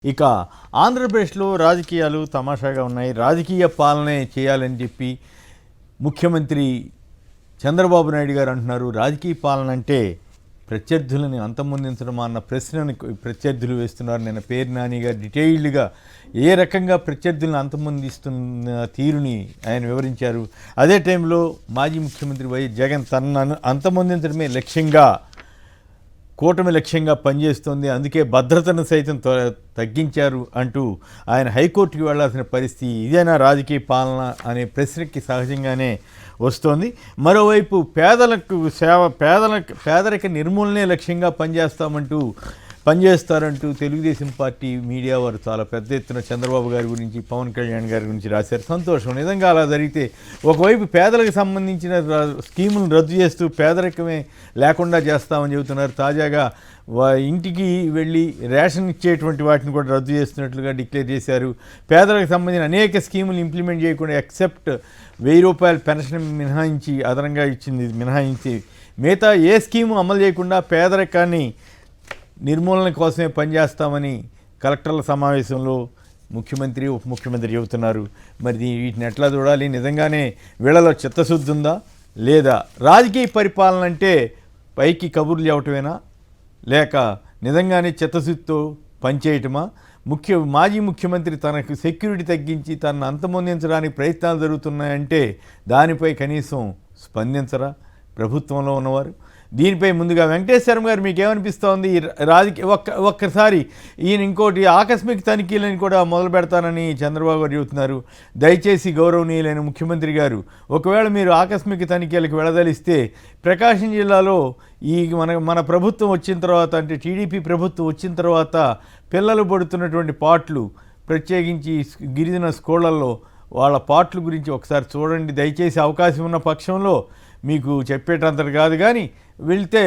ఇక ఆంధ్రప్రదేశ్లో రాజకీయాలు తమాషాగా ఉన్నాయి. రాజకీయ పాలనే చేయాలని చెప్పి ముఖ్యమంత్రి చంద్రబాబు నాయుడు గారు అంటున్నారు. రాజకీయ పాలన అంటే ప్రత్యర్థులని అంతమొందించడం అన్న ప్రశ్నని ప్రత్యర్థులు వేస్తున్నారు. నేను పేరు నాని గారు డీటెయిల్డ్గా ఏ రకంగా ప్రత్యర్థులను అంతమొందిస్తున్న తీరుని ఆయన వివరించారు. అదే టైంలో మాజీ ముఖ్యమంత్రి వైఎస్ జగన్ తనను అంతమొందించడమే లక్ష్యంగా కూటమి లక్ష్యంగా పనిచేస్తోంది, అందుకే భద్రతను సైతం తగ్గించారు అంటూ ఆయన హైకోర్టుకి వెళ్లాల్సిన పరిస్థితి. ఇదేనా రాజకీయ పాలన అనే ప్రశ్నకి సహజంగానే వస్తోంది. మరోవైపు పేదలకు సేవ, పేదరిక నిర్మూలనే లక్ష్యంగా పనిచేస్తారంటూ తెలుగుదేశం పార్టీ మీడియా వారు చాలా పెద్ద ఎత్తున చంద్రబాబు గారి గురించి, పవన్ కళ్యాణ్ గారి గురించి రాశారు. సంతోషం. నిజంగా అలా జరిగితే ఒకవైపు పేదలకు సంబంధించిన స్కీములను రద్దు చేస్తూ పేదరికమే లేకుండా చేస్తామని చెబుతున్నారు. తాజాగా ఇంటికి వెళ్ళి రేషన్ ఇచ్చేటువంటి వాటిని కూడా రద్దు చేస్తున్నట్లుగా డిక్లేర్ చేశారు. పేదలకు సంబంధించిన అనేక స్కీములు ఇంప్లిమెంట్ చేయకుండా ఎక్సెప్ట్ 1000 రూపాయల పెన్షన్ మినహాయించి, అదనంగా ఇచ్చింది మినహాయించి మిగతా ఏ స్కీము అమలు చేయకుండా పేదరికాన్ని నిర్మూలన కోసమే పనిచేస్తామని కలెక్టర్ల సమావేశంలో ముఖ్యమంత్రి, ఉప ముఖ్యమంత్రి చెబుతున్నారు. మరి వీటిని ఎట్లా చూడాలి? నిజంగానే వీళ్ళలో చిత్తశుద్ధి ఉందా లేదా? రాజకీయ పరిపాలన అంటే పైకి కబుర్లు చెప్పటమేనా, లేక నిజంగానే చిత్తశుద్ధితో పనిచేయటమా? మాజీ ముఖ్యమంత్రి తనకు సెక్యూరిటీ తగ్గించి తనను అంతమొందించడానికి ప్రయత్నాలు జరుగుతున్నాయంటే దానిపై కనీసం స్పందించరా ప్రభుత్వంలో ఉన్నవారు? దీనిపై ముందుగా వెంకటేశ్వరం గారు మీకు ఏమనిపిస్తోంది? రాజకీయ ఒక్కసారి ఈయన ఇంకోటి ఆకస్మిక తనిఖీలను కూడా మొదలు పెడతానని చంద్రబాబు గారు చెబుతున్నారు. దయచేసి గౌరవనీయులైన ముఖ్యమంత్రి గారు, ఒకవేళ మీరు ఆకస్మిక తనిఖీలకు వెళ్ళదలిస్తే ప్రకాశం జిల్లాలో ఈ మన ప్రభుత్వం వచ్చిన తర్వాత, అంటే టీడీపీ ప్రభుత్వం వచ్చిన తర్వాత పిల్లలు పడుతున్నటువంటి పాటలు, ప్రత్యేకించి గిరిజన స్కూళ్ళల్లో వాళ్ళ పాటల గురించి ఒకసారి చూడండి. దయచేసి అవకాశం ఉన్న పక్షంలో మీకు చెప్పేటంతటి కాదు, కానీ వెళ్తే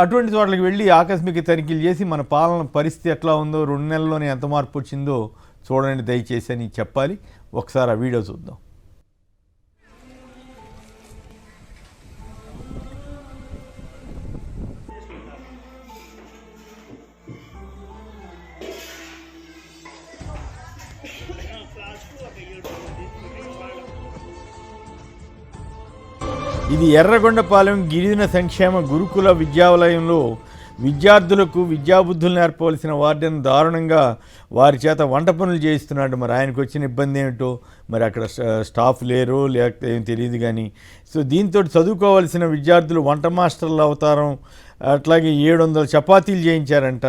అటువంటి చోట్లకి వెళ్ళి ఆకస్మిక తనిఖీలు చేసి మన పాలన పరిస్థితి ఎట్లా ఉందో, 2 నెలల్లోనే ఎంత మార్పు వచ్చిందో చూడండి దయచేసి అని చెప్పాలి. ఒకసారి ఆ వీడియో చూద్దాం. ఇది ఎర్రగొండపాలెం గిరిజన సంక్షేమ గురుకుల విద్యాలయంలో విద్యార్థులకు విద్యాబుద్ధులు నేర్పవలసిన వార్డెన్ దారుణంగా వారి చేత వంట పనులు చేయిస్తున్నాడు. మరి ఆయనకు వచ్చిన ఇబ్బంది ఏమిటో, మరి అక్కడ స్టాఫ్ లేరు లేకపోతే ఏం తెలియదు కానీ. సో దీంతో చదువుకోవాల్సిన విద్యార్థులు వంట మాస్టర్ల అవతారం, అట్లాగే 700 చపాతీలు చేయించారంట.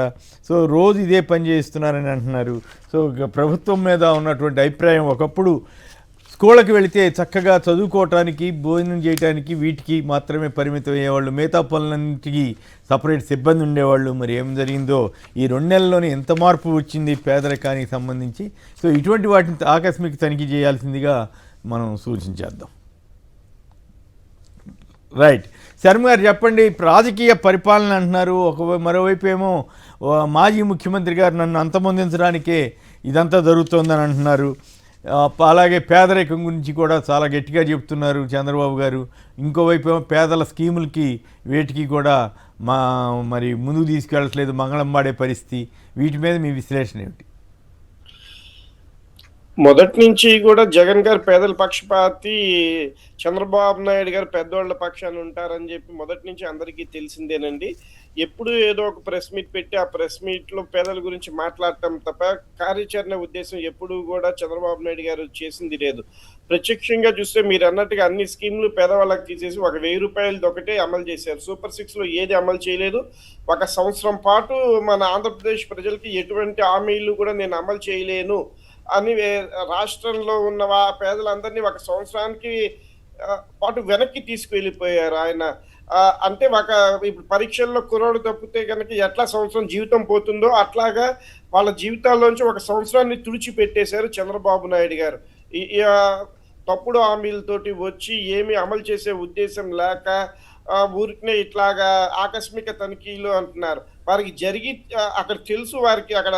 సో రోజు ఇదే పని చేయిస్తున్నారని అంటున్నారు. సో ప్రభుత్వం మీద ఉన్నటువంటి అభిప్రాయం, ఒకప్పుడు స్కూళ్ళకి వెళితే చక్కగా చదువుకోవటానికి, భోజనం చేయడానికి, వీటికి మాత్రమే పరిమితం అయ్యేవాళ్ళు, మిగతా పనులన్నింటికి సపరేట్ సిబ్బంది ఉండేవాళ్ళు. మరి ఏం జరిగిందో ఈ 2 నెలల్లోనే ఎంత మార్పు వచ్చింది పేదరికానికి సంబంధించి. సో ఇటువంటి వాటిని ఆకస్మిక తనిఖీ చేయాల్సిందిగా మనం సూచించేద్దాం. రైట్, శర్మ గారు చెప్పండి. రాజకీయ పరిపాలన అంటున్నారు, మరోవైపు ఏమో మాజీ ముఖ్యమంత్రి గారు నన్ను అంతమొందించడానికే ఇదంతా జరుగుతోందని అంటున్నారు. అలాగే పేదరికం గురించి కూడా చాలా గట్టిగా చెప్తున్నారు చంద్రబాబు గారు. ఇంకోవైపు ఏమో పేదల స్కీములకి వేటికి కూడా మరి ముందుకు తీసుకెళ్ళట్లేదు, మంగళం పాడే పరిస్థితి. వీటి మీద మీ విశ్లేషణ ఏమిటి? మొదటి నుంచి కూడా జగన్ గారు పేదల పక్షపాతి, చంద్రబాబు నాయుడు గారు పెద్దోళ్ల పక్షాన్ని ఉంటారని చెప్పి మొదటి నుంచి అందరికీ తెలిసిందేనండి. ఎప్పుడు ఏదో ఒక ప్రెస్ మీట్ పెట్టి ఆ ప్రెస్ మీట్ లో పేదల గురించి మాట్లాడటం తప్ప కార్యాచరణ ఉద్దేశం ఎప్పుడు కూడా చంద్రబాబు నాయుడు గారు చేసింది లేదు. ప్రత్యక్షంగా చూస్తే మీరు అన్నట్టుగా అన్ని స్కీములు పేదవాళ్ళకి తీసేసి ఒక 1000 రూపాయలది ఒకటే అమలు చేశారు. సూపర్ 6 లో ఏది అమలు చేయలేదు. 1 సంవత్సరం పాటు మన ఆంధ్రప్రదేశ్ ప్రజలకి ఎటువంటి హామీలు కూడా నేను అమలు చేయలేను అని రాష్ట్రంలో ఉన్న పేదలందరినీ 1 సంవత్సరానికి పాటు వెనక్కి తీసుకువెళ్ళిపోయారు ఆయన. అంటే ఇప్పుడు పరీక్షల్లో కుర్రోడు తప్పితే కనుక ఎట్లా సంవత్సరం జీవితం పోతుందో అట్లాగా వాళ్ళ జీవితాల్లోంచి 1 సంవత్సరాన్ని తుడిచిపెట్టేశారు చంద్రబాబు నాయుడు గారు. తప్పుడు హామీలతోటి వచ్చి ఏమి అమలు చేసే ఉద్దేశం లేక ఊరికనే ఇట్లాగా ఆకస్మిక తనిఖీలు అంటున్నారు. వారికి అక్కడ తెలుసు, వారికి అక్కడ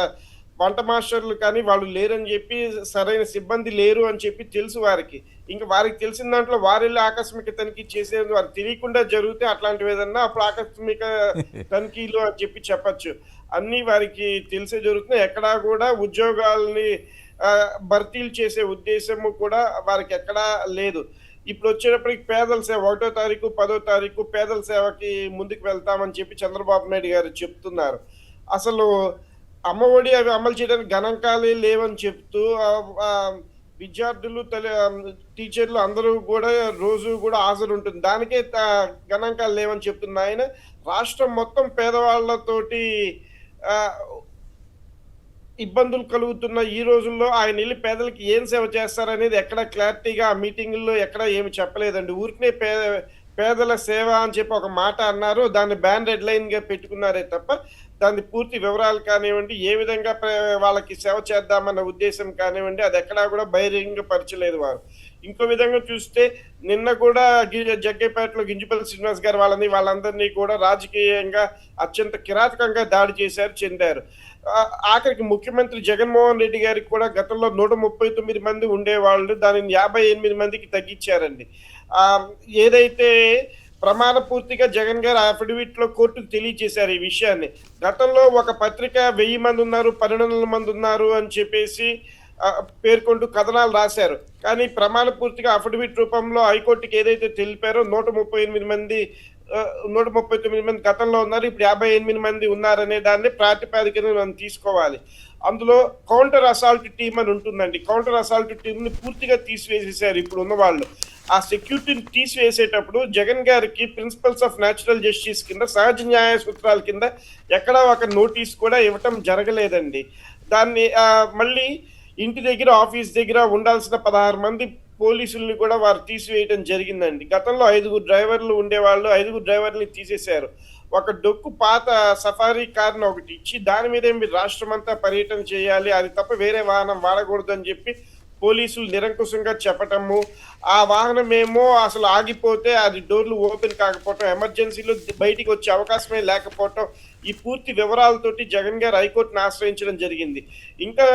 వంట మాస్టర్లు కానీ వాళ్ళు లేరని చెప్పి, సరైన సిబ్బంది లేరు అని చెప్పి తెలుసు వారికి. ఇంక వారికి తెలిసిన దాంట్లో వారెళ్ళి ఆకస్మిక తనిఖీ చేసేది వారికి తెలియకుండా జరిగితే అట్లాంటివేదన్నా అప్పుడు ఆకస్మిక తనిఖీలు అని చెప్పి చెప్పచ్చు. అన్నీ వారికి తెలిసే జరుగుతున్నాయి. ఎక్కడా కూడా ఉద్యోగాల్ని భర్తీలు చేసే ఉద్దేశము కూడా వారికెక్కడా లేదు. ఇప్పుడొచ్చేటప్పటికి పేదల సేవ 1వ తారీఖు, 10వ తారీఖు పేదల సేవకి ముందుకు వెళ్తామని చెప్పి చంద్రబాబు నాయుడు గారు చెప్తున్నారు. అసలు అమ్మఒడి అవి అమలు చేయడానికి గణాంకాలే లేవని చెప్తూ విద్యార్థులు టీచర్లు అందరూ కూడా రోజు కూడా హాజరుంటుంది. దానికే గణాంకాలు లేవని చెప్తున్న ఆయన రాష్ట్రం మొత్తం పేదవాళ్ళతోటి ఆహ్, ఇబ్బందులు కలుగుతున్న ఈ రోజుల్లో ఆయనెళ్లి పేదలకి ఏం సేవ చేస్తారనేది ఎక్కడ క్లారిటీగా ఆ మీటింగుల్లో ఎక్కడ ఏమి చెప్పలేదండి. ఊరికనే పేదల సేవ అని చెప్పి ఒక మాట అన్నారు. దాన్ని బ్యాన్ హెడ్‌లైన్‌గా పెట్టుకున్నారే తప్ప, దాని పూర్తి వివరాలు కానివ్వండి, ఏ విధంగా వాళ్ళకి సేవ చేద్దామన్న ఉద్దేశ్యం కానివ్వండి, అదెక్కడా కూడా బహిరంగపరచలేదు వారు. ఇంకో విధంగా చూస్తే నిన్న కూడా జగ్గయ్యపేటలో గింజుపల్లి శ్రీనివాస్ గారు వాళ్ళందరినీ కూడా రాజకీయంగా అత్యంత కిరాతకంగా దాడి చేశారు, చెందారు. ఆఖరికి ముఖ్యమంత్రి జగన్మోహన్ రెడ్డి గారికి కూడా గతంలో 139 మంది ఉండేవాళ్ళు దానిని 58 మందికి తగ్గించారండి. ఏదైతే ప్రమాణ పూర్తిగా జగన్ గారు అఫిడవిట్ లో కోర్టుకు తెలియజేశారు ఈ విషయాన్ని. గతంలో ఒక పత్రిక 1000 మంది ఉన్నారు, 1200 మంది ఉన్నారు అని చెప్పేసి పేర్కొంటూ కథనాలు రాశారు. కానీ ప్రమాణ పూర్తిగా అఫిడవిట్ రూపంలో హైకోర్టుకి ఏదైతే తెలిపారో 139 మంది గతంలో ఉన్నారు, ఇప్పుడు 58 మంది ఉన్నారనే దాన్ని ప్రాతిపదికన మనం తీసుకోవాలి. అందులో కౌంటర్ అసాల్ట్ టీమ్ అని ఉంటుందండి. కౌంటర్ అసాల్ట్ టీమ్ ని పూర్తిగా తీసివేసేసారు ఇప్పుడు ఉన్న వాళ్ళు. ఆ సెక్యూరిటీని తీసివేసేటప్పుడు జగన్ గారికి ప్రిన్సిపల్స్ ఆఫ్ న్యాచురల్ జస్టిస్ కింద, సహజ న్యాయ సూత్రాల కింద ఎక్కడా ఒక నోటీస్ కూడా ఇవ్వటం జరగలేదండి. దాన్ని మళ్ళీ ఇంటి దగ్గర, ఆఫీస్ దగ్గర ఉండాల్సిన 16 మంది పోలీసుల్ని కూడా వారు తీసివేయడం జరిగిందండి. గతంలో 5 డ్రైవర్లు ఉండేవాళ్ళు, 5 డ్రైవర్ని తీసేశారు. ఒక డొక్కు పాత సఫారీ కార్ను ఒకటి ఇచ్చి దాని మీద మీరు రాష్ట్రం అంతా పర్యటన చేయాలి, అది తప్ప వేరే వాహనం వాడకూడదు అని చెప్పి పోలీసులు నిరంకుశంగా చెప్పటము, ఆ వాహనం ఏమో అసలు ఆగిపోతే అది డోర్లు ఓపెన్ కాకపోవటం, ఎమర్జెన్సీలో బయటికి వచ్చే అవకాశమే లేకపోవటం, ఈ పూర్తి వివరాలతోటి జగన్ గారు హైకోర్టును ఆశ్రయించడం జరిగింది. ఇంకా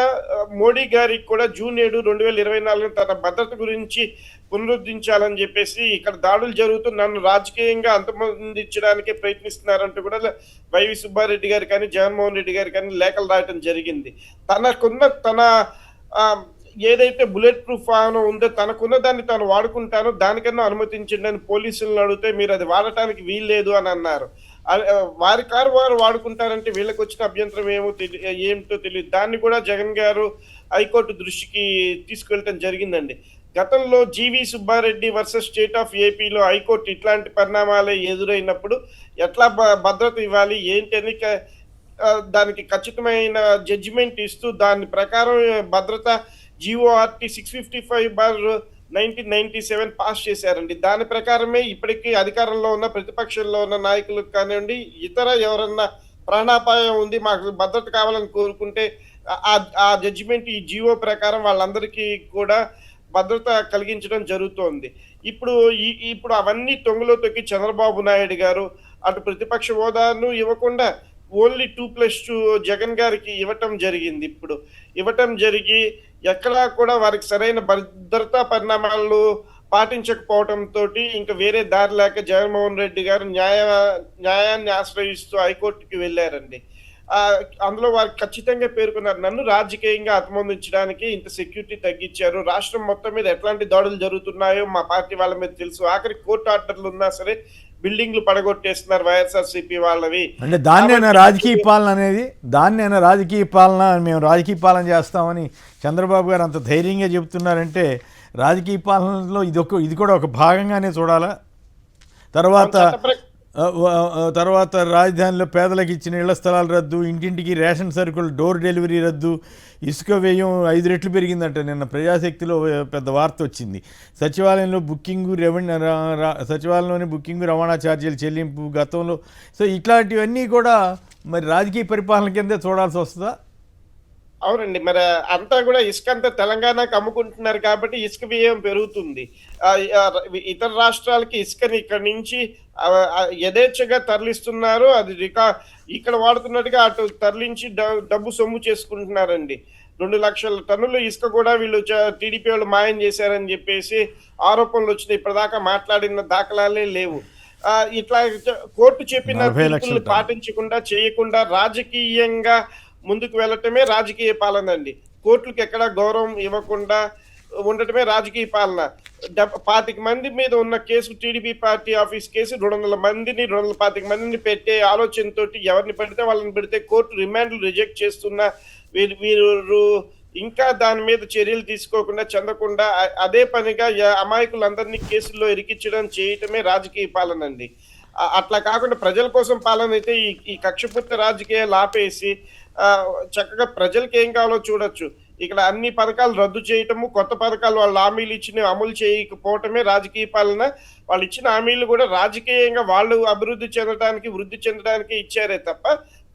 మోడీ గారికి కూడా జూన్ 7, 2024 తన భద్రత గురించి పునరుద్ధరించాలని చెప్పేసి ఇక్కడ దాడులు జరుగుతూ నన్ను రాజకీయంగా అంతమొందించడానికే ప్రయత్నిస్తున్నారంటూ కూడా వైవి సుబ్బారెడ్డి గారు కానీ, జగన్మోహన్ రెడ్డి గారు కానీ లేఖలు రాయటం జరిగింది. తన ఏదైతే బుల్లెట్ ప్రూఫ్ వాహనం ఉందో తనకున్న దాన్ని తాను వాడుకుంటాను, దానికన్నా అనుమతించండి అని పోలీసులను అడిగితే మీరు అది వాడటానికి వీల్లేదు అని అన్నారు. వారి కారు వారు వాడుకుంటారంటే వీళ్ళకి వచ్చిన అభ్యంతరం ఏమిటో తెలియదు. దాన్ని కూడా జగన్ గారు హైకోర్టు దృష్టికి తీసుకెళ్ళటం జరిగిందండి. గతంలో జీవి సుబ్బారెడ్డి వర్సెస్ స్టేట్ ఆఫ్ ఏపీలో హైకోర్టు ఇట్లాంటి పరిణామాలే ఎదురైనప్పుడు ఎట్లా భద్రత ఇవ్వాలి ఏంటని దానికి ఖచ్చితమైన జడ్జిమెంట్ ఇస్తూ దాని ప్రకారం భద్రత GORT 655/1997 పాస్ చేశారండి. దాని ప్రకారమే ఇప్పటికీ అధికారంలో ఉన్న, ప్రతిపక్షంలో ఉన్న నాయకులకు కానివ్వండి, ఇతర ఎవరన్నా ప్రాణాపాయం ఉంది మాకు భద్రత కావాలని కోరుకుంటే ఆ జడ్జిమెంట్ ఈ GO ప్రకారం వాళ్ళందరికీ కూడా భద్రత కలిగించడం జరుగుతోంది. ఇప్పుడు అవన్నీ తొంగలో తొక్కి చంద్రబాబు నాయుడు గారు అటు ప్రతిపక్ష హోదాను ఇవ్వకుండా ఓన్లీ 2+2 జగన్ గారికి ఇవ్వటం జరిగింది. ఇవ్వటం జరిగి ఎక్కడా కూడా వారికి సరైన భద్రతా పరిణామాలు పాటించకపోవడంతో ఇంకా వేరే దారి లేక జగన్మోహన్ రెడ్డి గారు న్యాయాన్ని ఆశ్రయిస్తూ హైకోర్టుకి వెళ్ళారండి. అందులో వారు ఖచ్చితంగా పేర్కొన్నారు, నన్ను రాజకీయంగా అంతమొందించడానికి ఇంత సెక్యూరిటీ తగ్గించారు, రాష్ట్రం మొత్తం మీద ఎట్లాంటి దాడులు జరుగుతున్నాయో మా పార్టీ వాళ్ళ మీద తెలుసు, ఆఖరి కోర్టు ఆర్డర్లు ఉన్నా సరే బిల్డింగ్లు పడగొట్టేస్తున్నారు వైఎస్ఆర్సీపీ వాళ్ళవి. అంటే దాన్నేనా రాజకీయ పాలన అనేది? దాన్నేనా రాజకీయ పాలన, మేము రాజకీయ పాలన చేస్తామని చంద్రబాబు గారు అంత ధైర్యంగా చెబుతున్నారంటే రాజకీయ పాలనలో ఇది కూడా ఒక భాగంగానే చూడాలా? తర్వాత రాజధానిలో పేదలకు ఇచ్చిన ఇళ్ల స్థలాలు రద్దు, ఇంటింటికి రేషన్ సరుకులు డోర్ డెలివరీ రద్దు, ఇసుక వ్యయం 5 రెట్లు పెరిగిందంట. నిన్న ప్రజాశక్తిలో పెద్ద వార్త వచ్చింది. సచివాలయంలోని బుకింగు రవాణా ఛార్జీలు చెల్లింపు గతంలో. సో ఇట్లాంటివన్నీ కూడా మరి రాజకీయ పరిపాలన కిందే చూడాల్సి వస్తుందా? అవునండి. మరి అంతా గూడా ఇసుకంతా తెలంగాణకి అమ్ముకుంటున్నారు కాబట్టి ఇసుక వ్యయం పెరుగుతుంది. ఇతర రాష్ట్రాలకి ఇసుకని ఇక్కడి నుంచి యథేచ్ఛగా తరలిస్తున్నారు. అది ఇక్కడ వాడుతున్నట్టుగా అటు తరలించి డబ్బు సొమ్ము చేసుకుంటున్నారండి. 2,00,000 టన్నుల ఇసుక గూడా వీళ్ళు టీడీపీ వాళ్ళు మాయం చేశారని జెప్పేసి ఆరోపణలొచ్చినాయి. ఇప్పటిదాకా మాట్లాడిన దాఖలాలే లేవు. ఇట్లా కోర్టు చెప్పిన 40 లక్షల తీర్పుల్ని టన్నులు. పాటించకుండా, చేయకుండా రాజకీయంగా ముందుకు వెళ్ళటమే రాజకీయ పాలనండి. కోర్టులకు ఎక్కడా గౌరవం ఇవ్వకుండా ఉండటమే రాజకీయ పాలన. 25 మంది మీద ఉన్న case TDP party office case 200 మందిని 225 మందిని పెట్టే ఆలోచనతోటి ఎవరిని పెడితే వాళ్ళని పెడితే కోర్టు రిమాండ్లు రిజెక్ట్ చేస్తున్న వీరు ఇంకా దాని మీద చర్యలు తీసుకోకుండా చెందకుండా అదే పనిగా అమాయకులందరినీ కేసుల్లో ఇరికించడం చేయటమే రాజకీయ పాలన అండి. అట్లా కాకుండా ప్రజల కోసం పాలన అయితే ఈ కక్షపూర్తి రాజకీయాలు ఆపేసి చక్కగా ప్రజలకి ఏం కావాలో చూడొచ్చు. ఇక్కడ అన్ని పథకాలు రద్దు చేయటము, కొత్త పథకాలు వాళ్ళు హామీలు ఇచ్చిన అమలు చేయకపోవటమే రాజకీయ పాలన. వాళ్ళు ఇచ్చిన హామీలు కూడా రాజకీయంగా వాళ్ళు అభివృద్ధి చెందడానికి, వృద్ధి చెందడానికి ఇచ్చారే తప్ప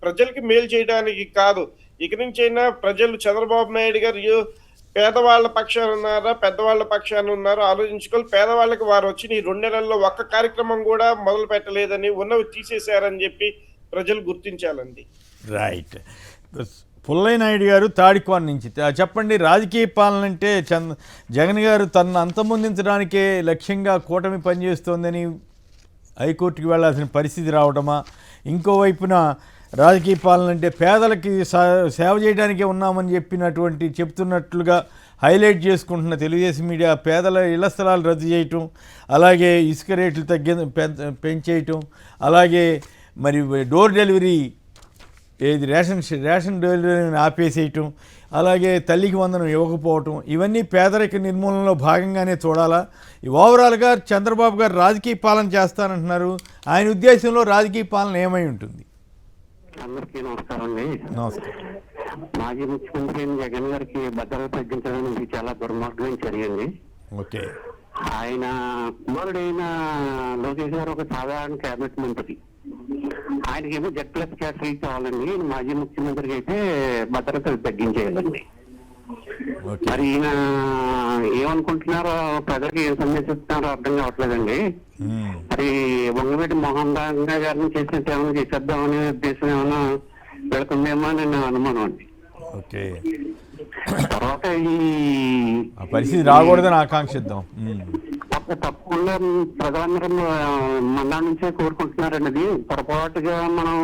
ప్రజలకి మేలు చేయడానికి కాదు. ఇక నుంచైనా ప్రజలు చంద్రబాబు నాయుడు గారు పేదవాళ్ల పక్షాన ఉన్నారా, పెద్దవాళ్ల పక్షాన ఉన్నారో ఆలోచించుకోవాలి. పేదవాళ్ళకి వారు వచ్చిన ఈ 2 నెలల్లో ఒక్క కార్యక్రమం కూడా మొదలు పెట్టలేదని, ఉన్నవి తీసేశారని చెప్పి ప్రజలు గుర్తించాలండి. రైట్. పుల్లయ్య నాయుడు గారు తాడికోన నుంచి చెప్పండి. రాజకీయ పాలన అంటే జగన్ గారు తనను అంతమొందించడానికే లక్ష్యంగా కూటమి పనిచేస్తోందని హైకోర్టుకి వెళ్లాల్సిన పరిస్థితి రావడమా, ఇంకోవైపున రాజకీయ పాలన అంటే పేదలకి సేవ చేయడానికే ఉన్నామని చెప్తున్నట్లుగా హైలైట్ చేసుకుంటున్న తెలుగుదేశం మీడియా పేదల ఇళ్ల స్థలాలు రద్దు చేయటం, అలాగే ఇసుక రేట్లు పెంచేయటం, అలాగే మరి డోర్ డెలివరీ రేషన్ డెలివరీని ఆపేసేయటం, అలాగే తల్లికి వందనం ఇవ్వకపోవటం, ఇవన్నీ పేదరిక నిర్మూలనలో భాగంగానే చూడాలా? ఓవరాల్గా చంద్రబాబు గారు రాజకీయ పాలన చేస్తానంటున్నారు. ఆయన ఉద్దేశంలో రాజకీయ పాలన ఏమై ఉంటుంది? అందరికీ నమస్కారం అండి. నమస్కారం. మాజీ ముఖ్యమంత్రి జగన్ గారికి భద్రత తగ్గించడానికి చాలా దుర్మార్గం జరిగింది. ఓకే. ఆయన కుమారుడైన లోకేష్ గారు ఒక సాధారణ కేబినెట్ మంత్రి, ఆయనకేమో Z+ కేటగిరీ కావాలండి. మాజీ ముఖ్యమంత్రికి అయితే భద్రత తగ్గించేయాలండి. మరి ఈయన ఏమనుకుంటున్నారో, ప్రజలకు ఏం సందేశిస్తున్నారో అర్థం కావట్లేదండి. మరి వంగవీటి మోహన్ రావు గారిని చేసినట్టు ఏమైనా చేసేద్దామనే ఉద్దేశం ఏమైనా వెళుతుందేమో అని నా అనుమానం అండి. ఓకే. తర్వాత ఈ పరిస్థితి రాకూడదని ఆకాంక్షిద్దాం. తప్పకుండా ప్రధానమంత్రి మండలం నుంచే కోరుకుంటున్నారండి. అది పొరపాటుగా మనం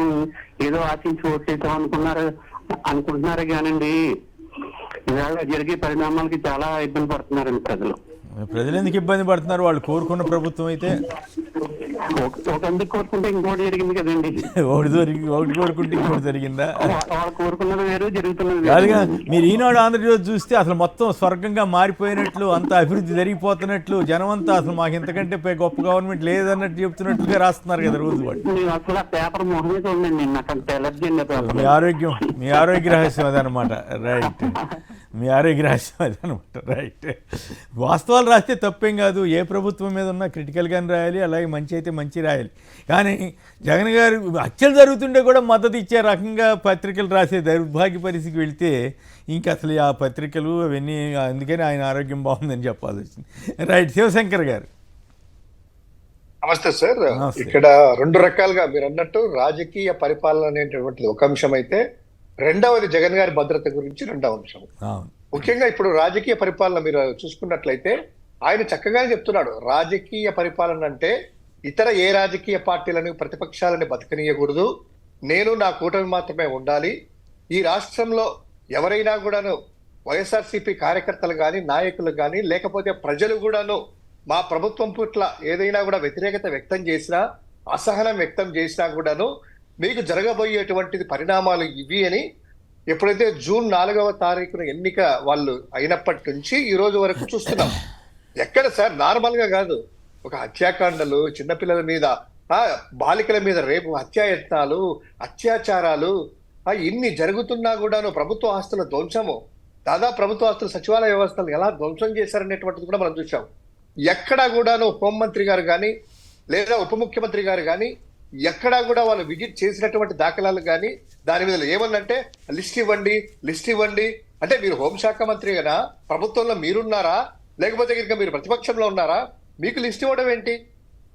ఏదో ఆశించి ఓట్లేసాం అనుకుంటున్నారే కానండి, ఇవాళ జరిగే పరిణామాలకి చాలా ఇబ్బంది పడుతున్నారండి ప్రజలు. ప్రజలు ఎందుకు ఇబ్బంది పడుతున్నారు? వాళ్ళు కోరుకున్న ప్రభుత్వం అయితే ఒకటి కోరుకుంటే ఇంకోటి జరిగింది కదండి. ఒకటి కోరుకుంటే ఇంకోటి జరిగిందా? వాళ్ళు కోరుకున్నది వేరు, జరుగుతున్నది కాదుగా. మీరు ఈనాడు ఆంధ్రజ్యోతి చూస్తే అసలు మొత్తం స్వర్గంగా మారిపోయినట్లు, అంత అభివృద్ధి జరిగిపోతున్నట్లు, జనం అంతా అసలు మాకు ఇంతకంటే గొప్ప గవర్నమెంట్ లేదన్నట్టు చెప్తున్నట్లుగా రాస్తున్నారు కదా రోజు వాళ్ళు. అసలు ఆ పేపర్ మొహమే చూడండి, నాకు అంత ఎలర్జీ అండి. మీ ఆరోగ్య రహస్యం అదనమాట. రైట్. మీ ఆరోగ్య రహస్యం అదనమాట. రైట్. వాస్తవాలు రాస్తే తప్పేం కాదు. ఏ ప్రభుత్వం మీద ఉన్నా క్రిటికల్గానే రాయాలి, అలాగే మంచి అయితే మంచి రాయాలి. కానీ జగన్ గారు హత్యలు జరుగుతుంటే కూడా మద్దతు ఇచ్చే రకంగా పత్రికలు రాసే దౌర్భాగ్య పరిస్థితికి వెళ్తే ఇంకా అసలు ఆ పత్రికలు అవన్నీ, అందుకని ఆయన ఆరోగ్యం బాగుందని చెప్పాల్సి వచ్చింది. రైట్. శివశంకర్ గారు నమస్తే సార్. ఇక్కడ 2 రకాలుగా మీరు అన్నట్టు రాజకీయ పరిపాలన అనేటటువంటిది ఒక అంశం అయితే, రెండవది జగన్ గారి భద్రత గురించి రెండవ అంశం. ముఖ్యంగా ఇప్పుడు రాజకీయ పరిపాలన మీరు చూసుకున్నట్లయితే ఆయన చక్కగానే చెప్తున్నాడు. రాజకీయ పరిపాలన అంటే ఇతర ఏ రాజకీయ పార్టీలను, ప్రతిపక్షాలని బతకనీయకూడదు, నేను నా కూటమి మాత్రమే ఉండాలి. ఈ రాష్ట్రంలో ఎవరైనా కూడాను వైఎస్ఆర్సీపీ కార్యకర్తలు కానీ, నాయకులు కానీ, లేకపోతే ప్రజలు కూడాను మా ప్రభుత్వం పట్ల ఏదైనా కూడా వ్యతిరేకత వ్యక్తం చేసినా, అసహనం వ్యక్తం చేసినా కూడాను మీకు జరగబోయేటువంటిది పరిణామాలు ఇవి అని ఎప్పుడైతే జూన్ 4వ తారీఖున ఎన్నిక వాళ్ళు అయినప్పటి నుంచి ఈ రోజు వరకు చూస్తున్నాం. ఎక్కడ సార్ నార్మల్ గా కాదు, ఒక హత్యాకాండలు, చిన్నపిల్లల మీద, బాలికల మీద రేపు హత్యాయత్నాలు, అత్యాచారాలు ఇన్ని జరుగుతున్నా కూడాను ప్రభుత్వ ఆస్తుల ధ్వంసము, దాదాపు ప్రభుత్వ ఆస్తుల సచివాలయ వ్యవస్థలు ఎలా ధ్వంసం చేశారనేటువంటిది కూడా మనం చూసాం. ఎక్కడా కూడాను హోంమంత్రి గారు కానీ, లేదా ఉప ముఖ్యమంత్రి గారు కానీ ఎక్కడా కూడా వాళ్ళు విజిట్ చేసినటువంటి దాఖలాలు కానీ దాని మీద ఏమన్నంటే లిస్ట్ ఇవ్వండి అంటే మీరు హోంశాఖ మంత్రి కదా, ప్రభుత్వంలో మీరున్నారా లేకపోతే కనుక మీరు ప్రతిపక్షంలో ఉన్నారా? మీకు లిస్ట్ ఇవ్వడం ఏంటి?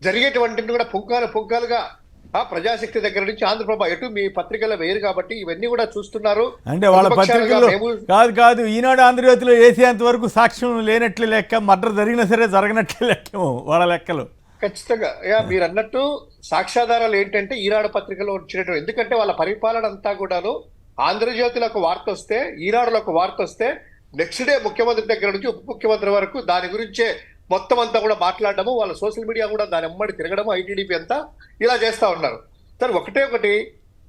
జరిగేటువంటి కూడా పుంకాలుగా ఆ ప్రజాశక్తి దగ్గర నుంచి ఆంధ్రప్రభ ఎటు మీ పత్రికల్లో వేరు కాబట్టి ఇవన్నీ కూడా చూస్తున్నారు. అంటే వాళ్ళ పత్రికల్లో కాదు ఈనాడు ఆంధ్రజ్యోతిలో వేసేంత వరకు సాక్ష్యం లేనట్లే లెక్క, మర్డర్ జరిగినా సరే జరగనట్లే లెక్కేమో వాళ్ళ లెక్కలు. ఖచ్చితంగా మీరు అన్నట్టు సాక్ష్యాధారాలు ఏంటంటే ఈనాడు పత్రికలో వచ్చినట్టు, ఎందుకంటే వాళ్ళ పరిపాలన అంతా కూడాను ఆంధ్రజ్యోతిలో ఒక వార్త వస్తే, ఈనాడులో ఒక వార్త వస్తే నెక్స్ట్ డే ముఖ్యమంత్రి దగ్గర నుంచి ఉప ముఖ్యమంత్రి వరకు దాని గురించే మొత్తం అంతా కూడా మాట్లాడడము, వాళ్ళ సోషల్ మీడియా కూడా దాని అమ్మడి తిరగడము, ఐటీడీపీ అంతా ఇలా చేస్తా ఉన్నారు. సరే ఒకటి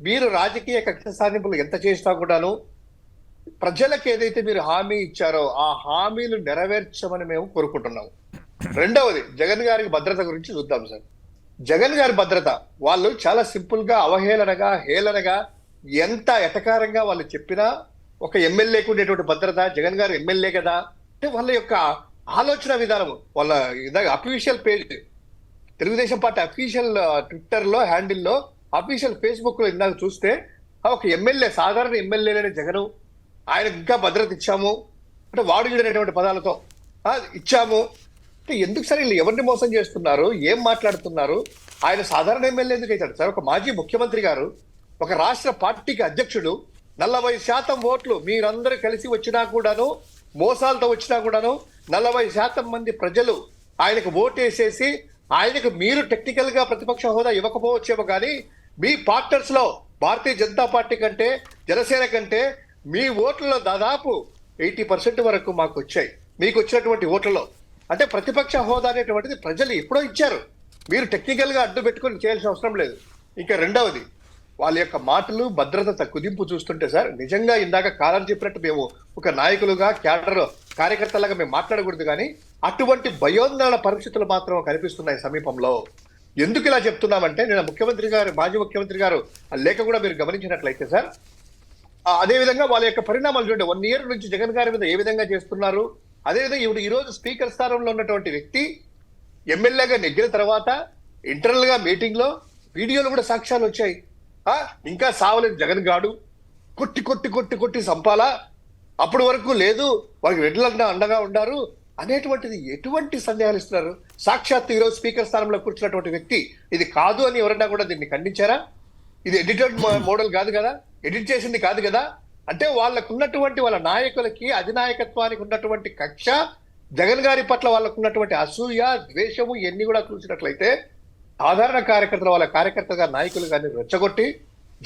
మీరు రాజకీయ కక్ష సాధింపులు ఎంత చేసినా కూడాను ప్రజలకు ఏదైతే మీరు హామీ ఇచ్చారో ఆ హామీలు నెరవేర్చమని మేము కోరుకుంటున్నాము. రెండవది జగన్ గారికి భద్రత గురించి చూద్దాం సార్. జగన్ గారి భద్రత వాళ్ళు చాలా సింపుల్ గా అవహేళనగా హేళనగా ఎంత ఎటకారంగా వాళ్ళు చెప్పినా ఒక ఎమ్మెల్యేకు ఉండేటువంటి భద్రత, జగన్ గారు ఎమ్మెల్యే కదా అంటే వాళ్ళ యొక్క ఆలోచన విధానం, వాళ్ళ official page Telugu Desam party official Twitter లో హ్యాండిల్లో అఫీషియల్ ఫేస్బుక్ లో ఇందాక చూస్తే ఒక ఎమ్మెల్యే, సాధారణ ఎమ్మెల్యేలనే జగను ఆయనకు ఇంకా భద్రత ఇచ్చాము అంటే వాడు అనేటువంటి పదాలతో ఇచ్చాము అంటే ఎందుకు సార్ వీళ్ళు ఎవరిని మోసం చేస్తున్నారు, ఏం మాట్లాడుతున్నారు? ఆయన సాధారణ ఎమ్మెల్యే ఎందుకు అవుతాడు సార్? ఒక మాజీ ముఖ్యమంత్రి గారు, ఒక రాష్ట్ర పార్టీకి అధ్యక్షుడు, 40% ఓట్లు మీరందరూ కలిసి వచ్చినా కూడాను, మోసాలతో వచ్చినా కూడాను 40% మంది ప్రజలు ఆయనకు ఓటేసేసి ఆయనకు మీరు టెక్నికల్ గా ప్రతిపక్ష హోదా ఇవ్వకపోవచ్చేమో కానీ మీ పార్ట్నర్స్ లో భారతీయ జనతా పార్టీ కంటే జనసేన కంటే మీ ఓట్లలో దాదాపు 80% వరకు మాకు వచ్చాయి. మీకు వచ్చినటువంటి ఓట్లలో అంటే ప్రతిపక్ష హోదా అనేటువంటిది ప్రజలు ఎప్పుడో ఇచ్చారు, మీరు టెక్నికల్ గా అడ్డు పెట్టుకొని చేయాల్సిన అవసరం లేదు. ఇంకా రెండవది వాళ్ళ యొక్క మాటలు భద్రత కుదింపు చూస్తుంటే సార్ నిజంగా ఇందాక కాలం చెప్పినట్టు మేము ఒక నాయకులుగా క్యాడర్ కార్యకర్తలుగా మేము మాట్లాడకూడదు, కానీ అటువంటి భయోందోళన పరిస్థితులు మాత్రం కనిపిస్తున్నాయి సమీపంలో. ఎందుకు ఇలా చెప్తున్నామంటే నేను మాజీ ముఖ్యమంత్రి గారు ఆ లేఖ కూడా మీరు గమనించినట్లయితే సార్, అదేవిధంగా వాళ్ళ యొక్క పరిణామాలు చూడండి. 1 year నుంచి జగన్ గారి మీద ఏ విధంగా చేస్తున్నారు. అదేవిధంగా ఇప్పుడు ఈ రోజు స్పీకర్ స్థానంలో ఉన్నటువంటి వ్యక్తి ఎమ్మెల్యేగా నెగ్గిన తర్వాత ఇంటర్నల్ గా మీటింగ్ లో వీడియోలు కూడా సాక్ష్యాలు వచ్చాయి. ఇంకా సావలేదు జగన్ గాడు, కొట్టి సంపాలా, అప్పటి వరకు లేదు వాళ్ళకి రెడ్లన్నా అండగా ఉన్నారు అనేటువంటిది ఎటువంటి సందేహాలు ఇస్తున్నారు? సాక్షాత్ ఈరోజు స్పీకర్ స్థానంలో కూర్చున్నటువంటి వ్యక్తి ఇది కాదు అని ఎవరన్నా కూడా దీన్ని ఖండించారా? ఇది ఎడిటెడ్ మోడల్ కాదు కదా, ఎడిట్ చేసింది కాదు కదా. అంటే వాళ్ళకు ఉన్నటువంటి వాళ్ళ నాయకులకి అధినాయకత్వానికి ఉన్నటువంటి కక్ష, జగన్ గారి పట్ల వాళ్ళకు ఉన్నటువంటి అసూయ ద్వేషము ఇవన్నీ కూడా చూసినట్లయితే సాధారణ కార్యకర్తలు వాళ్ళ కార్యకర్తగా నాయకులు కానీ రెచ్చగొట్టి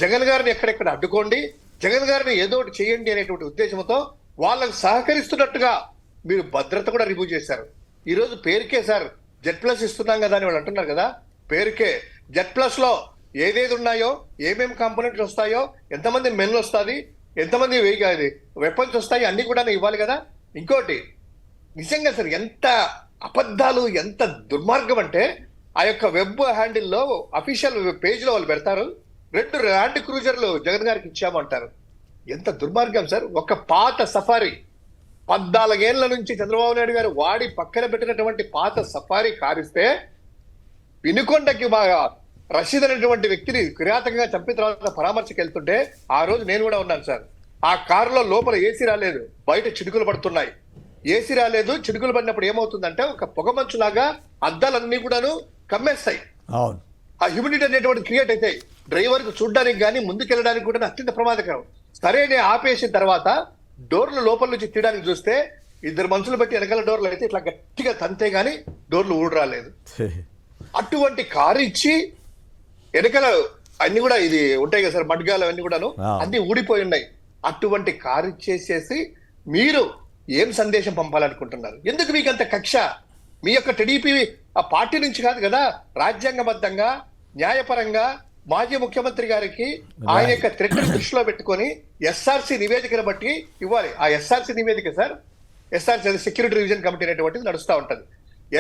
జగన్ గారిని ఎక్కడెక్కడ అడ్డుకోండి, జగన్ గారిని ఏదో ఒకటి చేయండి అనేటువంటి ఉద్దేశంతో వాళ్ళకు సహకరిస్తున్నట్టుగా మీరు భద్రత కూడా రిమూవ్ చేశారు. ఈ రోజు పేరుకే సార్ Z+ ఇస్తున్నాం కదా అని వాళ్ళు అంటున్నారు కదా, పేరుకే Z+ లో ఏదేది ఉన్నాయో, ఏమేమి కాంపోనెంట్స్ వస్తాయో, ఎంతమంది మెన్లు వస్తుంది, ఎంతమంది వెపన్స్ వస్తాయి అన్ని కూడా ఇవ్వాలి కదా. ఇంకోటి నిజంగా సార్ ఎంత అబద్ధాలు, ఎంత దుర్మార్గం అంటే ఆ యొక్క వెబ్ హ్యాండిల్లో అఫీషియల్ పేజ్ లో వాళ్ళు పెడతారు 2 ల్యాండ్ క్రూజర్లు జగన్ గారికి ఇచ్చామంటారు. ఎంత దుర్మార్గం సార్. ఒక పాత సఫారీ 14 ఏళ్ల నుంచి చంద్రబాబు నాయుడు గారు వాడి పక్కన పెట్టినటువంటి పాత సఫారీ కారిస్తే వినుకొండకి రషీద్ అనేటువంటి వ్యక్తిని కిరాతకంగా చంపిన తర్వాత పరామర్శకు వెళ్తుంటే ఆ రోజు నేను కూడా ఉన్నాను సార్. ఆ కారులో లోపల ఏసీ రాలేదు, బయట చినుకులు పడుతున్నాయి. ఏసీ రాలేదు, చినుకులు పడినప్పుడు ఏమవుతుందంటే ఒక పొగమంచులాగా అద్దాలన్నీ కూడాను కమ్మేస్తాయి. ఆ హ్యూమిడిటీ అనేటువంటి క్రియేట్ అవుతాయి. డ్రైవర్ కు చూడడానికి కానీ ముందుకెళ్ళడానికి కూడా అత్యంత ప్రమాదకరం. సరే నేను ఆపేసిన తర్వాత డోర్లు లోపల నుంచి తీయడానికి చూస్తే 2 మనుషులు బట్టి వెనకాల డోర్లు అయితే ఇట్లా గట్టిగా తంతే గానీ డోర్లు ఊడి రాలేదు. అటువంటి కారు ఇచ్చి వెనకాల అన్ని కూడా ఇది ఉంటాయి కదా సార్, మడ్గాలు అవన్నీ కూడాను అన్ని ఊడిపోయి ఉన్నాయి. అటువంటి కారు ఇచ్చేసేసి మీరు ఏం సందేశం పంపాలనుకుంటున్నారు? ఎందుకు మీకు అంత కక్ష? మీ యొక్క టీడీపీ ఆ పార్టీ నుంచి కాదు కదా, రాజ్యాంగబద్ధంగా న్యాయపరంగా మాజీ ముఖ్యమంత్రి గారికి ఆయన యొక్క థ్రెట్ దృష్టిలో పెట్టుకొని ఎస్ఆర్సీ నివేదికను బట్టి ఇవ్వాలి. ఆ ఎస్ఆర్సీ నివేదిక sir, SRC security revision committee అనేటువంటిది నడుస్తూ ఉంటది.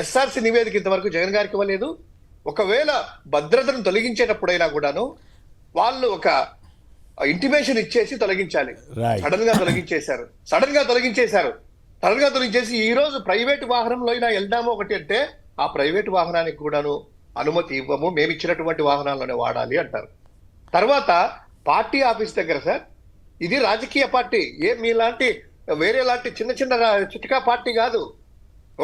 ఎస్ఆర్సీ నివేదిక ఇంతవరకు జగన్ గారికి ఇవ్వలేదు. ఒకవేళ భద్రతను తొలగించేటప్పుడైనా కూడాను వాళ్ళు ఒక ఇంటిమేషన్ ఇచ్చేసి తొలగించాలి. సడన్ గా తొలగించేసి ఈ రోజు ప్రైవేట్ వాహనంలో అయినా వెళ్దాము ఒకటి అంటే ఆ ప్రైవేట్ వాహనానికి కూడాను అనుమతి ఇవ్వము, మేము ఇచ్చినటువంటి వాహనాలను వాడాలి అంటారు. తర్వాత పార్టీ ఆఫీస్ దగ్గర సార్ ఇది రాజకీయ పార్టీ, మీలాంటి వేరే లాంటి చిన్న చిన్న చిటికా పార్టీ కాదు.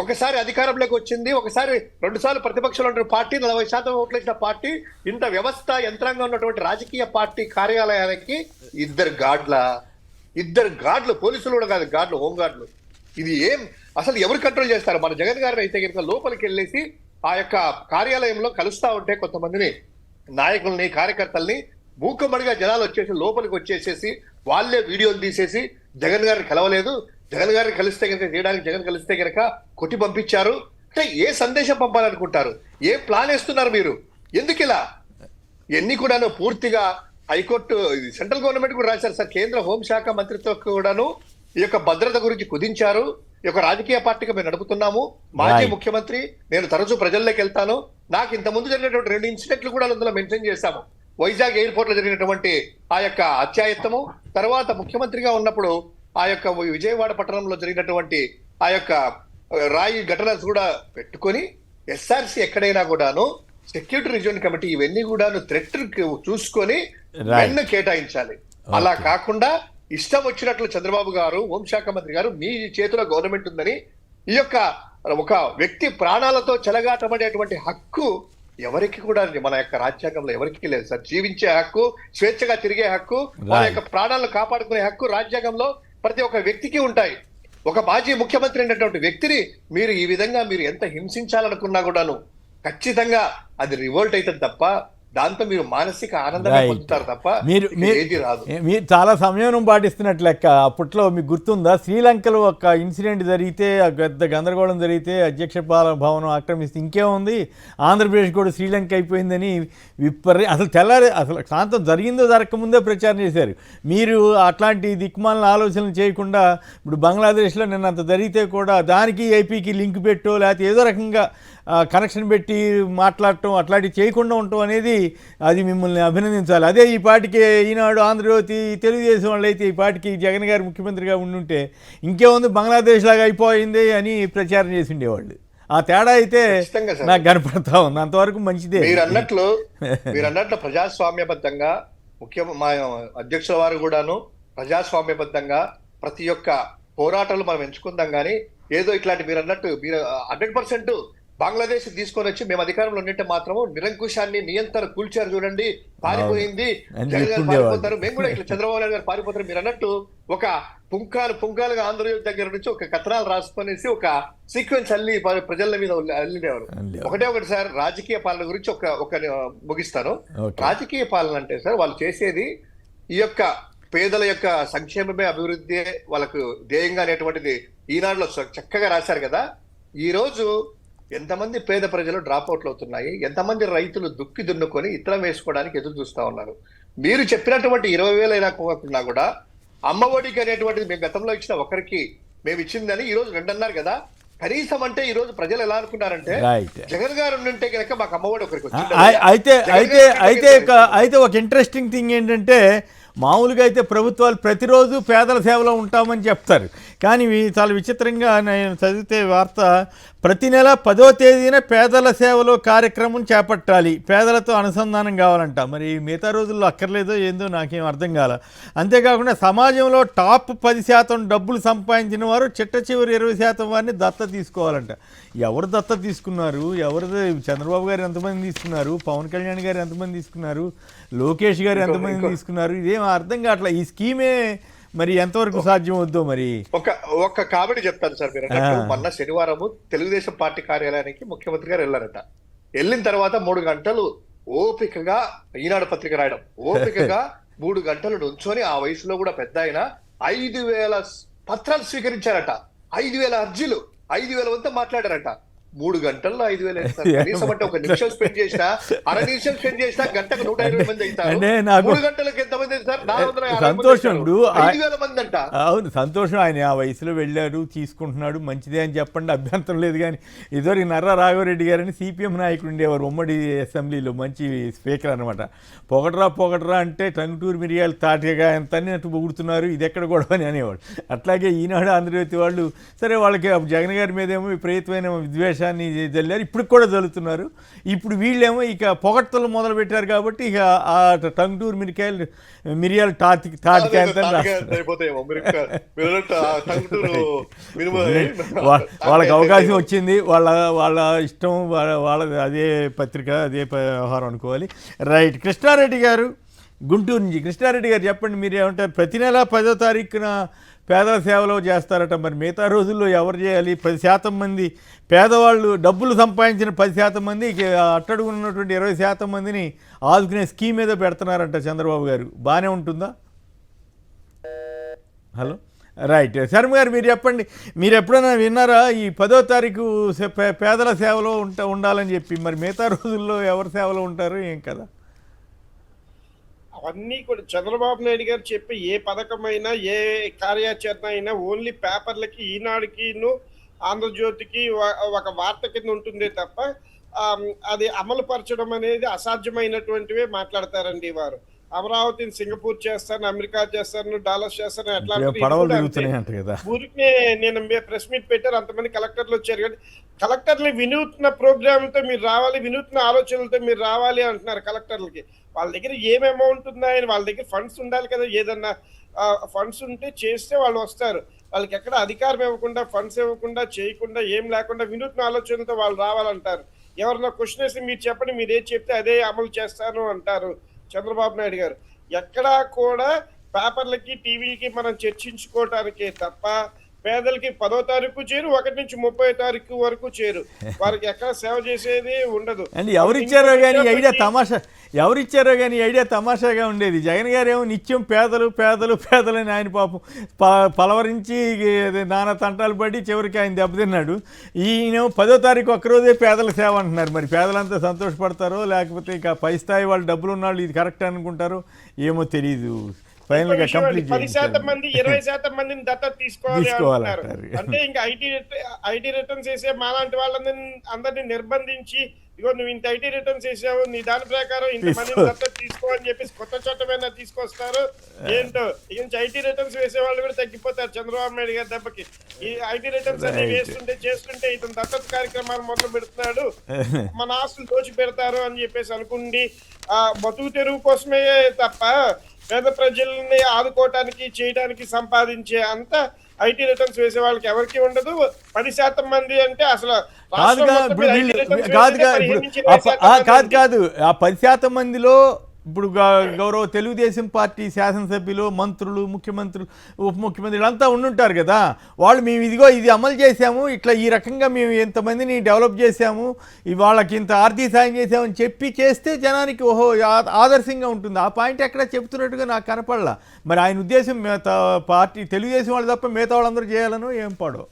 ఒకసారి అధికారంలోకి వచ్చింది, ఒకసారి 2 సార్లు ప్రతిపక్షంలో ఉన్న పార్టీ, 40% ఓట్లు ఇచ్చిన పార్టీ, ఇంత వ్యవస్థ యంత్రాంగం ఉన్నటువంటి రాజకీయ పార్టీ కార్యాలయానికి ఇద్దరు గార్డులు, పోలీసులు కూడా కాదు, గార్డులు, హోంగార్డులు. ఇది అసలు ఎవరు కంట్రోల్ చేస్తారు? మన జగన్ గారిని అయితే కనుక లోపలికి వెళ్ళేసి ఆ యొక్క కార్యాలయంలో కలుస్తా ఉంటే కొంతమందిని నాయకుల్ని, కార్యకర్తల్ని మూకమ్మడిగా జనాలు వచ్చేసి లోపలికి వచ్చేసేసి వాళ్ళే వీడియోలు తీసేసి జగన్ గారిని కలవలేదు, జగన్ గారిని కలిస్తే కనుక చేయడానికి జగన్ కలిస్తే కనుక కొట్టి పంపించారు అంటే ఏ సందేశం పంపాలనుకుంటారు? ఏ ప్లాన్ వేస్తున్నారు మీరు? ఎందుకు ఇలా? ఇవన్నీ కూడాను పూర్తిగా హైకోర్టు, సెంట్రల్ గవర్నమెంట్ కూడా రాశారు సార్. కేంద్ర హోంశాఖ మంత్రితో కూడాను ఈ యొక్క భద్రత గురించి కుదించారు. ఈ యొక్క రాజకీయ పార్టీగా మేము నడుపుతున్నాము. మాజీ ముఖ్యమంత్రి, నేను తరచూ ప్రజల్లోకి వెళ్తాను. నాకు ఇంతకుముందు జరిగినటువంటి 2 ఇన్సిడెంట్లు కూడా అందులో మెన్షన్ చేశాము. వైజాగ్ ఎయిర్పోర్ట్ లో జరిగినటువంటి ఆ యొక్క అత్యాయత్తము, తర్వాత ముఖ్యమంత్రిగా ఉన్నప్పుడు ఆ యొక్క విజయవాడ పట్టణంలో జరిగినటువంటి ఆ యొక్క రాయి ఘటన కూడా పెట్టుకొని ఎస్ఆర్సి ఎక్కడైనా కూడాను సెక్యూరిటీ రిజర్వ్ కమిటీ ఇవన్నీ కూడాను థ్రెట్ చూసుకొని మెన్ను కేటాయించాలి. అలా కాకుండా ఇష్టం వచ్చినట్లు చంద్రబాబు గారు, హోంశాఖ మంత్రి గారు, మీ చేతిలో గవర్నమెంట్ ఉందని ఈ యొక్క ఒక వ్యక్తి ప్రాణాలతో చెలగాటమనేటువంటి హక్కు ఎవరికి కూడా మన యొక్క రాజ్యాంగంలో ఎవరికి లేదు సార్. జీవించే హక్కు, స్వేచ్ఛగా తిరిగే హక్కు, మన యొక్క ప్రాణాలను కాపాడుకునే హక్కు రాజ్యాంగంలో ప్రతి ఒక్క వ్యక్తికి ఉంటాయి. ఒక మాజీ ముఖ్యమంత్రి అయినటువంటి వ్యక్తిని మీరు ఈ విధంగా మీరు ఎంత హింసించాలనుకున్నా కూడాను ఖచ్చితంగా అది రివోల్ట్ అవుతుంది తప్ప దాంతో మీరు మానసిక ఆనందం పొందుతారు తప్ప ఏది రాదు. మీరు చాలా సంయమనం పాటిస్తున్నట్లు లెక్క. అప్పట్లో మీకు గుర్తుందా, శ్రీలంకలో ఒక ఇన్సిడెంట్ జరిగితే, పెద్ద గందరగోళం జరిగితే, అధ్యక్ష భవనం ఆక్రమిస్తే ఇంకేముంది, ఆంధ్రప్రదేశ్ కూడా శ్రీలంక అయిపోయిందని అసలు శాంతం జరిగిందో జరగకముందే ప్రచారం చేశారు. మీరు అట్లాంటి దిక్మాలిన ఆలోచనలు చేయకుండా ఇప్పుడు బంగ్లాదేశ్లో నిన్నంత జరిగితే కూడా దానికి ఏపీకి లింక్ పెట్టో లేకపోతే ఏదో రకంగా కనెక్షన్ పెట్టి మాట్లాడటం అట్లాంటివి చేయకుండా ఉండటం అనేది అది మిమ్మల్ని అభినందించాలి. అదే ఈ పాటికి ఈనాడు, ఆంధ్రజ్యోతి, తెలుగుదేశం వాళ్ళు అయితే ఈ పాటికి జగన్ గారు ముఖ్యమంత్రిగా ఉండుంటే ఇంకేముంది బంగ్లాదేశ్ లాగా అయిపోయింది అని ప్రచారం చేసి ఉండేవాళ్ళు. ఆ తేడా అయితే నాకు కనపడతా ఉంది. అంతవరకు మంచిదే. మీరు అన్నట్లు ప్రజాస్వామ్యబద్ధంగా మా అధ్యక్షుల వారు కూడాను ప్రజాస్వామ్యబద్ధంగా ప్రతి ఒక్క పోరాటాలు మనం ఎంచుకుందాం. కానీ ఏదో ఇట్లాంటి మీరు అన్నట్టు మీరు 100% బంగ్లాదేశ్ తీసుకొని వచ్చి మేము అధికారంలో ఉన్నట్టే మాత్రము నిరంకుశాన్ని నియంత్రణ కూల్చారు, చూడండి పారిపోయింది, జగన్ గారు పారిపోతారు, మేము కూడా ఇట్లా చంద్రబాబు నాయుడు గారు పారిపోతారు. మీరు అన్నట్టు ఒక పుంకాలుగా ఆంధ్రప్రదేశ్ దగ్గర నుంచి ఒక కథనాలు రాసుకొనేసి ఒక సీక్వెన్స్ అల్లి ప్రజల మీద అల్లినేవారు. ఒకటి సార్, రాజకీయ పాలన గురించి ఒక ముగిస్తాను. రాజకీయ పాలన అంటే సార్ వాళ్ళు చేసేది ఈ యొక్క పేదల యొక్క సంక్షేమమే, అభివృద్ధి వాళ్ళకు ధ్యేయంగా అనేటువంటిది ఈనాడులో చక్కగా రాశారు కదా. ఈ రోజు ఎంతమంది పేద ప్రజలు డ్రాప్ అవుట్లు అవుతున్నాయి, ఎంతమంది రైతులు దుక్కి దున్నుకొని ఇతరం వేసుకోవడానికి ఎదురు చూస్తా ఉన్నారు. మీరు చెప్పినటువంటి 20,000 అయినా పోకుండా కూడా అమ్మఒడికి అనేటువంటిది మేము గతంలో ఇచ్చిన ఒకరికి మేము ఇచ్చిందని ఈ రోజు 2 అన్నారు కదా. కనీసం అంటే ఈ రోజు ప్రజలు ఎలా అనుకున్నారంటే జగన్ గారు ఉంటే కనుక మాకు అమ్మఒడి ఒకరికి వచ్చింది. అయితే ఒక ఇంట్రెస్టింగ్ థింగ్ ఏంటంటే, మామూలుగా అయితే ప్రభుత్వాలు ప్రతిరోజు పేదల సేవలో ఉంటామని చెప్తారు. కానీ చాలా విచిత్రంగా నేను చదివితే వార్త, ప్రతి నెల 10వ తేదీన పేదల సేవలో కార్యక్రమం చేపట్టాలి, పేదలతో అనుసంధానం కావాలంట. మరి మిగతా రోజుల్లో అక్కర్లేదో ఏందో నాకేం అర్థం కాల. అంతేకాకుండా సమాజంలో టాప్ 10% డబ్బులు సంపాదించిన వారు చిట్ట చివరి 20% వారిని దత్త తీసుకోవాలంట. ఎవరు దత్త తీసుకున్నారు? చంద్రబాబు గారు ఎంతమంది తీసుకున్నారు? పవన్ కళ్యాణ్ గారు ఎంతమంది తీసుకున్నారు? లోకేష్ గారు ఎంతమంది తీసుకున్నారు? ఇదేం అర్థం కావట్లా. ఈ స్కీమే మరి ఎంతవరకు సాధ్యం అవుద్దో. మరి ఒక కామెడీ చెప్తాను సార్. మీరు మొన్న శనివారము తెలుగుదేశం పార్టీ కార్యాలయానికి ముఖ్యమంత్రి గారు వెళ్ళారట. వెళ్ళిన తర్వాత 3 గంటలు ఓపికగా ఈనాడు పత్రిక రాయడం, ఓపికగా 3 గంటలు నుంచొని ఆ వయసులో కూడా పెద్ద ఆయన 5,000 పత్రాలు స్వీకరించారట. 5,000 అర్జీలు, 5,000 వంతా మాట్లాడారట. 3 గంటల్లో 5,000 కనీసం అంటే 1 నిమిషం స్పెండ్ చేసినా, అర నిమిషం స్పెండ్ చేసినా గంటకు 120 మంది అవుతారు. 3 గంటలకు ఎంతమంది సార్? సంతోషం. 5,000 మంది అంట. అవును, సంతోషం. ఆయన ఆ వయసులో వెళ్ళాడు, తీసుకుంటున్నాడు, మంచిదే అని చెప్పండి, అభ్యంతరం లేదు. కానీ ఇదివరకు నర్రా రాఘవరెడ్డి గారని సిపిఎం నాయకుడు ఉండేవారు ఉమ్మడి అసెంబ్లీలో, మంచి స్పీకర్ అనమాట. పొగట్రా అంటే టంగుటూరు మిరియాలు తాటిగా ఎంత అన్నట్టు పొగుడుతున్నారు, ఇది ఎక్కడ గొడవ అని అనేవాడు. అట్లాగే ఈనాడు, ఆంధ్రజ్యోతి వాళ్ళు సరే వాళ్ళకి జగన్ గారి మీదేమో విపరీతమైన విద్వేషం, సందేశాన్ని జల్లారు, ఇప్పుడు కూడా జల్లుతున్నారు. ఇప్పుడు వీళ్ళేమో ఇక పొగడ్తలు మొదలు పెట్టారు కాబట్టి ఇక ఆ టంగుటూరు మిరియాలు వాళ్ళకి అవకాశం వచ్చింది, వాళ్ళ ఇష్టం, వాళ్ళ అదే పత్రిక, అదే వ్యవహారం అనుకోవాలి. రైట్. కృష్ణారెడ్డి గారు గుంటూరు నుంచి. కృష్ణారెడ్డి గారు చెప్పండి, మీరు ఏమంటారు? ప్రతి నెల 10వ తారీఖున పేదల సేవలో చేస్తారట, మరి మిగతా రోజుల్లో ఎవరు చేయాలి? 10% మంది పేదవాళ్ళు డబ్బులు సంపాదించిన 10% మంది అట్టడుగు ఉన్నటువంటి 20% మందిని ఆదుకునే స్కీమ్ మీద పెడుతున్నారంట చంద్రబాబు గారు. బాగానే ఉంటుందా? Hello, right. శర్మ గారు మీరు చెప్పండి, మీరు ఎప్పుడైనా విన్నారా ఈ 10వ తారీఖు పేదల సేవలో ఉండాలని చెప్పి? మరి మిగతా రోజుల్లో ఎవరి సేవలో ఉంటారు ఏం కదా? అవన్నీ కూడా చంద్రబాబు నాయుడు గారు చెప్పే ఏ పథకమైనా ఏ కార్యాచరణ అయినా ఓన్లీ పేపర్లకి, ఈనాడుకిను ఆంధ్రజ్యోతికి ఒక వార్త కింద ఉంటుందే తప్ప అది అమలు పరచడం అనేది అసాధ్యమైనటువంటివే మాట్లాడతారండి వారు. అమరావతిని సింగపూర్ చేస్తాను, అమెరికా చేస్తాను, డాలర్స్ చేస్తాను, ఊరికి నేను ప్రెస్ మీట్ పెట్టారు, అంతమంది కలెక్టర్లు వచ్చారు. కానీ కలెక్టర్లు వినూత్న ప్రోగ్రామ్తో మీరు రావాలి, వినూత్న ఆలోచనలతో మీరు రావాలి అంటున్నారు కలెక్టర్లకి. వాళ్ళ దగ్గర ఏం అమౌంట్ ఉన్నాయని, వాళ్ళ దగ్గర ఫండ్స్ ఉండాలి కదా. ఏదన్నా ఫండ్స్ ఉంటే చేస్తే వాళ్ళు వస్తారు. వాళ్ళకి ఎక్కడ అధికారం ఇవ్వకుండా, ఫండ్స్ ఇవ్వకుండా, చేయకుండా, ఏం లేకుండా వినూత్న ఆలోచనలతో వాళ్ళు రావాలంటారు. ఎవరన్నా క్వశ్చన్ వేసి మీరు చెప్పండి, మీరు ఏది చెప్తే అదే అమలు చేస్తాను అంటారు చంద్రబాబు నాయుడు గారు. ఎక్కడా కూడా పేపర్లకి, టీవీకి మనం చర్చించుకోవటానికే తప్ప పేదలకి 10వ తారీఖు చేరు, 1 నుంచి 30వ తారీఖు వరకు చేరు. వారికి ఎక్కడ సేవ చేసేది ఉండదు. అండ్ ఎవరిచ్చారో కానీ ఐడియా తమాషాగా ఉండేది. జగన్ గారు ఏమో నిత్యం పేదలు పేదలు పేదలని ఆయన పాపం పలవరించి నానా తంటాలు పడి చివరికి ఆయన దెబ్బతిన్నాడు. ఈయన 10వ తారీఖు ఒక్కరోజే పేదల సేవ అంటున్నారు. మరి పేదలంతా సంతోషపడతారో లేకపోతే ఇక పై స్థాయి వాళ్ళు డబ్బులు ఉన్నాళ్ళు ఇది కరెక్ట్ అనుకుంటారో ఏమో తెలియదు. 10% మంది 20% మందిని దత్తత తీసుకోవాలి. అంటే ఇంకా ఐటీ రిటర్న్స్ వేసే మాలాంటి అందరినీ నిర్బంధించి, ఇగో నువ్వు ఇంత ఐటీ రిటర్న్స్ వేసావు, నీ దాని ప్రకారం ఇంత మందిని దత్తత తీసుకో అని చెప్పేసి కొత్త చట్టమైనా తీసుకొస్తారు. ఏంటో ఇక నుంచి ఐటీ రిటర్న్స్ వేసే వాళ్ళు కూడా తగ్గిపోతారు చంద్రబాబు నాయుడు గారి దెబ్బకి. ఈ ఐటీ రిటర్న్స్ అనేవి చేస్తుంటే ఇతను దత్తత కార్యక్రమాలు మొదలు పెడుతున్నాడు, మన ఆస్తులు దోచి పెడతారు అని చెప్పేసి అనుకుండి బతుకు తెరువు కోసమే తప్ప పేద ప్రజల్ని ఆదుకోవటానికి, చేయడానికి సంపాదించే అంత ఐటీ రిటర్న్స్ వేసే వాళ్ళకి ఎవరికి ఉండదు. 10% మంది అంటే అసలు కాదు. ఆ 10% మందిలో ఇప్పుడు గౌరవ తెలుగుదేశం పార్టీ శాసనసభ్యులు, మంత్రులు, ముఖ్యమంత్రులు, ఉప ముఖ్యమంత్రులు అంతా ఉండుంటారు కదా. వాళ్ళు మేము ఇదిగో ఇది అమలు చేసాము, ఇట్లా ఈ రకంగా మేము ఎంతమందిని డెవలప్ చేసాము, వాళ్ళకి ఇంత ఆర్థిక సాయం చేసామని చెప్పి చేస్తే జనానికి ఓహో ఆదర్శంగా ఉంటుంది. ఆ పాయింట్ ఎక్కడ చెప్తున్నట్టుగా నాకు కనపడలా. మరి ఆయన ఉద్దేశం మిగతా పార్టీ తెలుగుదేశం వాళ్ళు తప్ప మిగతా వాళ్ళందరూ చేయాలనో ఏం పాడో.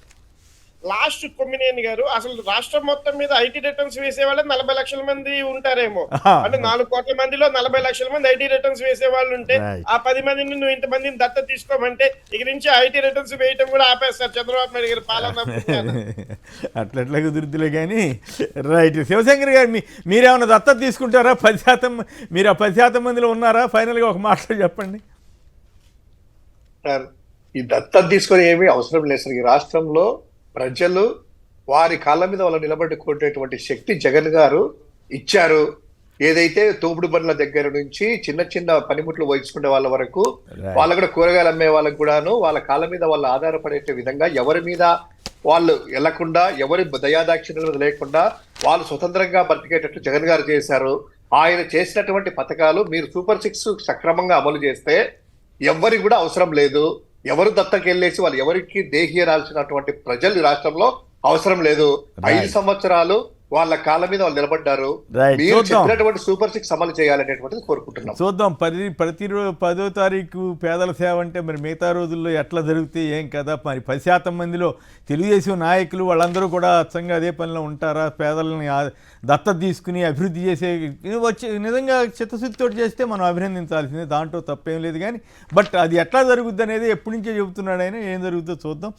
లాస్ట్ కొమ్మినేని గారు అసలు రాష్ట్రం మొత్తం మీద ఐటీ రిటర్న్స్ వేసే వాళ్ళే 40 లక్షల మంది ఉంటారేమో. అంటే 4 కోట్ల మందిలో 40 లక్షల మంది ఐటీ రిటర్న్స్ వేసే వాళ్ళు ఉంటే ఆ 10 మందిని నువ్వు ఇంత మందిని దత్త తీసుకోమంటే ఇక నుంచి ఐటీ రిటర్న్స్ వేయటం కూడా ఆపేస్తారు చంద్రబాబు నాయుడు గారు పాలన. అట్లా కుదురుతులే కానీ. రైట్. శివశంకర్ గారు మీరేమన్నా దత్త తీసుకుంటారా? 10% మీరు ఆ 10% మందిలో ఉన్నారా? ఫైనల్గా ఒక మాటలో చెప్పండి సార్. ఈ దత్తత తీసుకొని ఏమీ అవసరం లేదు సార్. ఈ రాష్ట్రంలో ప్రజలు వారి కాళ్ళ మీద వాళ్ళు నిలబడుకునేటువంటి శక్తి జగన్ గారు ఇచ్చారు. ఏదైతే తోపుడు బండ్ల దగ్గర నుంచి చిన్న చిన్న పనిముట్లు వహించుకునే వాళ్ళ వరకు, వాళ్ళ కూడా కూరగాయలు అమ్మే వాళ్ళకు కూడాను వాళ్ళ కాళ్ళ మీద వాళ్ళు ఆధారపడే విధంగా ఎవరి మీద వాళ్ళు వెళ్లకుండా, ఎవరి దయాదాక్షిణ్యాలు లేకుండా వాళ్ళు స్వతంత్రంగా బతికేటట్టు జగన్ గారు చేశారు. ఆయన చేసినటువంటి పథకాలు మీరు సూపర్ 6 సక్రమంగా అమలు చేస్తే ఎవరికి కూడా అవసరం లేదు. ఎవరు దత్తకెళ్ళేసి వాళ్ళు ఎవరికి దేహీయరాల్సినటువంటి ప్రజలు రాష్ట్రంలో అవసరం లేదు. 5 సంవత్సరాలు వాళ్ళ కాళ్ళ మీద వాళ్ళు నిలబడ్డారు. మీరు చెప్పినటువంటి సూపర్ 6 అమలు చేయాలనేటువంటిది కోరుకుంటున్నాం. చూద్దాం. ప్రతి 10వ తారీఖు పేదల సేవ అంటే మరి మిగతా రోజుల్లో ఎట్లా జరిగితే ఏం కదా. మరి 10% మందిలో తెలుగుదేశం నాయకులు వాళ్ళందరూ కూడా అచ్చంగా అదే పనిలో ఉంటారా? పేదలని దత్తత తీసుకుని అభివృద్ధి చేసే వచ్చి నిజంగా చిత్తశుద్ధితో చేస్తే మనం అభినందించాల్సిందే, దాంట్లో తప్పేం లేదు. కానీ బట్ అది ఎట్లా జరుగుద్ది అనేది ఎప్పటి నుంచో చెబుతున్నాడు ఆయన. ఏం జరుగుతుందో చూద్దాం.